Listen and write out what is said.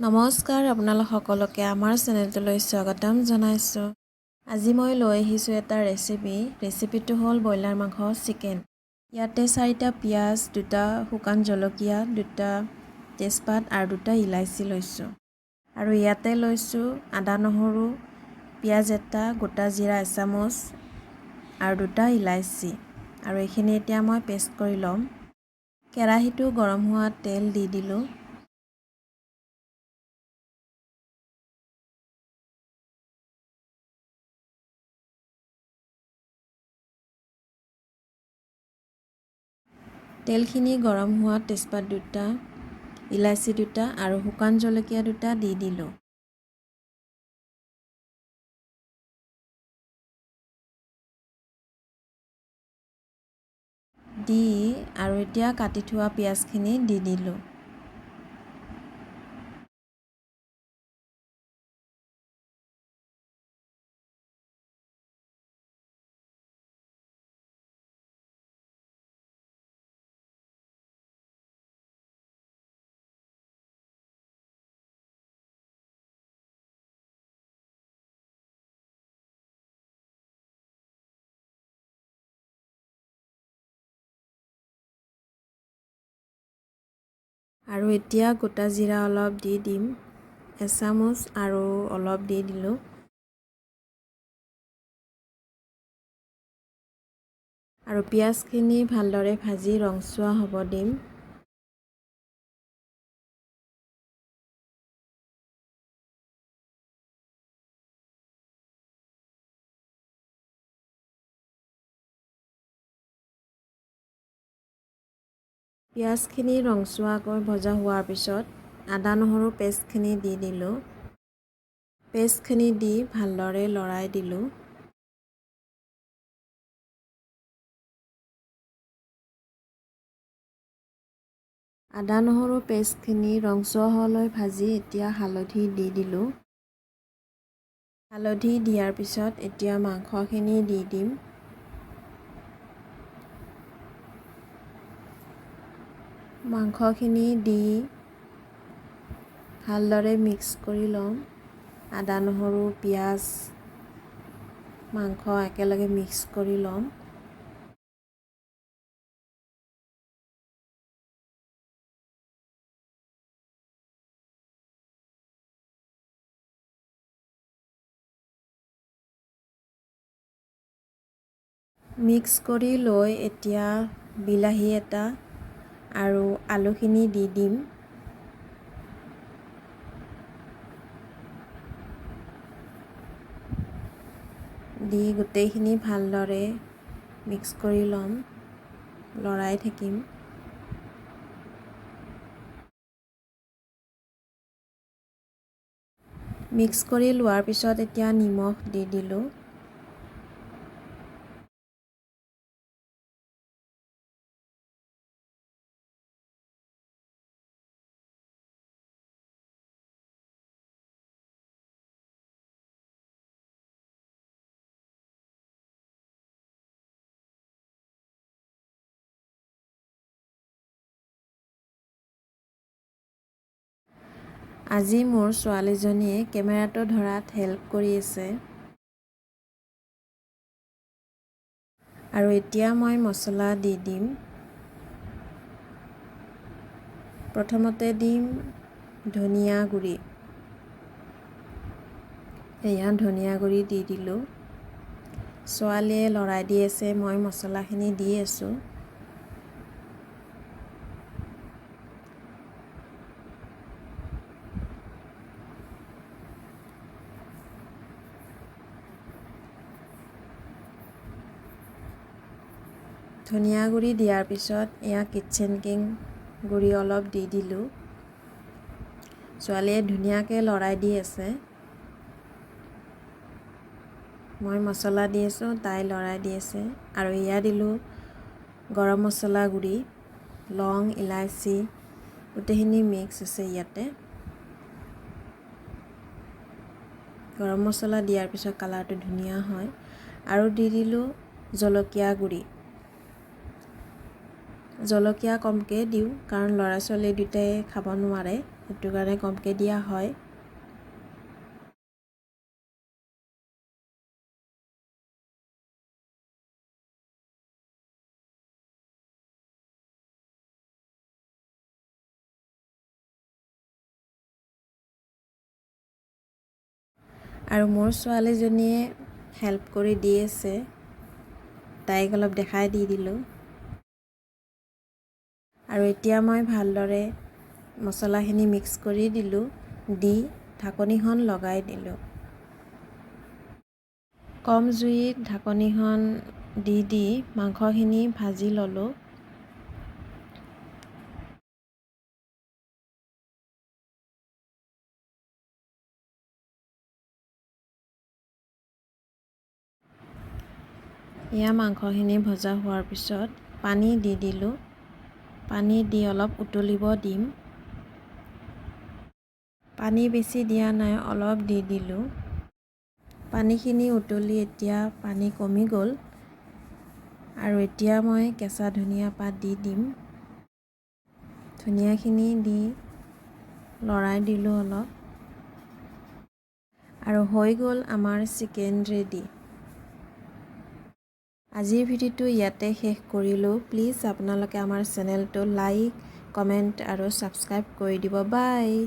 নমস্কাৰ, আপোনালোক সকলোকে আমাৰ চেনেলটোলৈ স্বাগতম জনাইছোঁ। আজি মই লৈ আহিছোঁ এটা ৰেচিপিটো হ'ল ব্ৰইলাৰ মাংস চিকেন। ইয়াতে 4টা পিঁয়াজ, 2টা শুকান জলকীয়া, 2টা তেজপাত আৰু 2টা ইলাচি লৈছোঁ। আৰু ইয়াতে লৈছোঁ আদা নহৰু, পিঁয়াজ এটা, গোটা জিৰা এচামুচ আৰু 2টা ইলাচি। আৰু এইখিনি এতিয়া মই পেষ্ট কৰি ল'ম। কেৰাহীটো গৰম হোৱাত তেল দি দিলোঁ। তেলখিনি গৰম হোৱাত তেজপাত 2টা, ইলাচি 2টা আৰু শুকান জলকীয়া 2টা দি দিলোঁ। আৰু এতিয়া কাটি থোৱা পিঁয়াজখিনি দি দিলোঁ। আৰু এতিয়া গোটা জিৰা অলপ দি দিম, এচামুচ আৰু অলপ দি দিলোঁ। আৰু পিঁয়াজখিনি ভালদৰে ভাজি ৰংচোৱা হ'ব দিম। পিঁয়াজখিনি ৰংচোৱাকৈ ভজা হোৱাৰ পিছত আদা নহৰু পেষ্টখিনি দি দিলোঁ। পেষ্টখিনি দি ভালদৰে লৰাই দিলোঁ। আদা নহৰু পেষ্টখিনি ৰংচোৱা হোৱালৈ ভাজি এতিয়া হালধি দি দিলোঁ। হালধি দিয়াৰ পিছত এতিয়া মাংসখিনি দি দিম। মাংসখিনি দি ভালদৰে মিক্স কৰি ল'ম। আদা নহৰু পিঁয়াজ মাংস একেলগে মিক্স কৰি ল'ম। মিক্স কৰি লৈ এতিয়া বিলাহী এটা আৰু আলুখিনি দি দিম। দি গোটেইখিনি ভালদৰে মিক্স কৰি ল'ম, লৰাই থাকিম। মিক্স কৰি লোৱাৰ পিছত এতিয়া নিমখ দি দিলোঁ। আজি মোৰ ছোৱালীজনীয়ে কেমেৰাটো ধৰাত হেল্প কৰি আছে। আৰু এতিয়া মই মছলা দি দিম। প্ৰথমতে দিম ধনিয়া গুড়ি। এয়া ধনিয়া গুড়ি দি দিলোঁ। ছোৱালীয়ে লৰাই দি আছে, মই মছলাখিনি দি আছোঁ। ধনিয়া গুড়ি দিয়াৰ পিছত এয়া কিটচেন কিং গুড়ি অলপ দি দিলোঁ। ছোৱালীয়ে ধুনীয়াকৈ লৰাই দি আছে। মই মছলা দি আছোঁ, তাই লৰাই দি আছে। আৰু এয়া দিলোঁ গৰম মছলা গুড়ি, লং, ইলাচি গোটেইখিনি মিক্স আছে ইয়াতে। গৰম মছলা দিয়াৰ পিছত কালাৰটো ধুনীয়া হয়। আৰু দি দিলোঁ জলকীয়া গুড়ি। জলকীয়া কমকৈ দিওঁ কাৰণ ল'ৰা ছোৱালী দুটাই খাব নোৱাৰে সেইটো কাৰণে কমকৈ দিয়া হয়। আৰু মোৰ ছোৱালীজনীয়ে হেল্প কৰি দি আছে, তাইক অলপ দেখাই দি দিলোঁ। আৰু এতিয়া মই ভালদৰে মছলাখিনি মিক্স কৰি দিলোঁ, দি ঢাকনিখন লগাই দিলোঁ। কম জুইত ঢাকনিখন দি মাংসখিনি ভাজি ল'লোঁ। এয়া মাংসখিনি ভজা হোৱাৰ পিছত পানী দি দিলোঁ। পানী দি অলপ উতলিব দিম। পানী বেছি দিয়া নাই, অলপ দি দিলোঁ। পানীখিনি উতলি এতিয়া পানী কমি গ'ল। আৰু এতিয়া মই কেঁচা ধনিয়া পাত দি দিম। ধনিয়াখিনি দি লৰাই দিলোঁ অলপ। আৰু হৈ গ'ল আমাৰ চিকেন ৰেডি। আজিৰ ভিডিঅ'টো ইয়াতে শেষ কৰিলোঁ। প্লিজ আপোনালোকে আমাৰ চেনেলটো লাইক, কমেণ্ট আৰু ছাবস্ক্ৰাইব কৰি দিব। বাই।